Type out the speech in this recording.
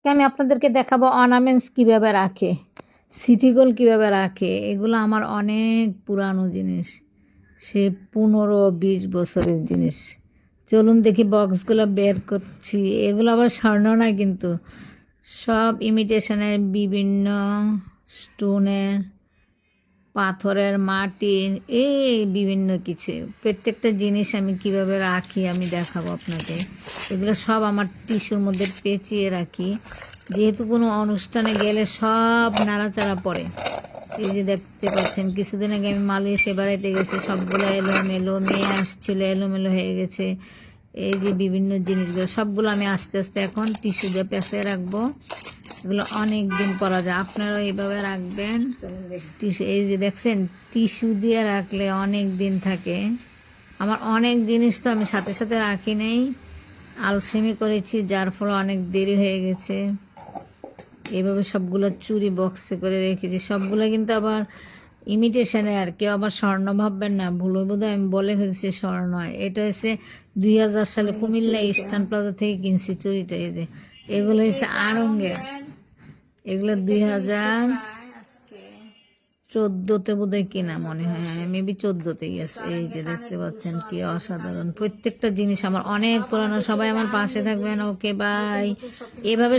আমি আপনাদেরকে দেখাবো অর্নামেন্টস কিভাবে রাখে, সিটি গোল্ড কীভাবে রাখে। এগুলো আমার অনেক পুরানো জিনিস, সে 15-20 বছরের জিনিস। চলুন দেখি, বক্সগুলো বের করছি। এগুলো আবার স্বর্ণ না, কিন্তু সব ইমিটেশনের, বিভিন্ন স্টোনের, পাথরের, মাটির, এই বিভিন্ন কিছু। প্রত্যেকটা জিনিস আমি কিভাবে রাখি আমি দেখাবো আপনাকে। এগুলো সব আমার টিস্যুর মধ্যে পেঁচিয়ে রাখি, যেহেতু কোনো অনুষ্ঠানে গেলে সব নাড়াচাড়া পড়ে। এই যে দেখতে পাচ্ছেন, কিছুদিন আগে আমি মালয়েশিয়া বেড়াইতে গেছি, সবগুলো এলোমেলো, মেয়ে আসছিল, এলোমেলো হয়ে গেছে। এই যে বিভিন্ন জিনিসগুলো সবগুলো আমি আস্তে আস্তে এখন টিস্যু দিয়ে পেঁচিয়ে রাখবো। এগুলো অনেক দিন পরা যায়, আপনারাও এইভাবে রাখবেন। টিস্যু, এই যে দেখছেন, টিস্যু দিয়ে রাখলে অনেক দিন থাকে। আমার অনেক জিনিস তো আমি সাথে সাথে রাখি নেই, আলসেমি করেছি, যার ফলে অনেক দেরি হয়ে গেছে। এইভাবে সবগুলো চুরি বক্সে করে রেখেছি, সবগুলো কিন্তু আবার ইমিটেশনে। আর কেউ আবার স্বর্ণ ভাববেন না, ভুলো বোধহয় আমি বলে ফেলছি স্বর্ণ। এটা হচ্ছে 2000 সালে কুমিল্লা ইস্টার্ন প্লাজা থেকে কিনছি চুরিটা। এই যে এগুলো হচ্ছে আড়ঙ্গের, এগুলো 2014-তে বোধহয় কিনা মনে হয়, মেবি 14তেই আছে। এই যে দেখতে পাচ্ছেন কি অসাধারণ, প্রত্যেকটা জিনিস আমার অনেক পুরানো। সবাই আমার পাশে থাকবেন, ওকে বাই। এভাবে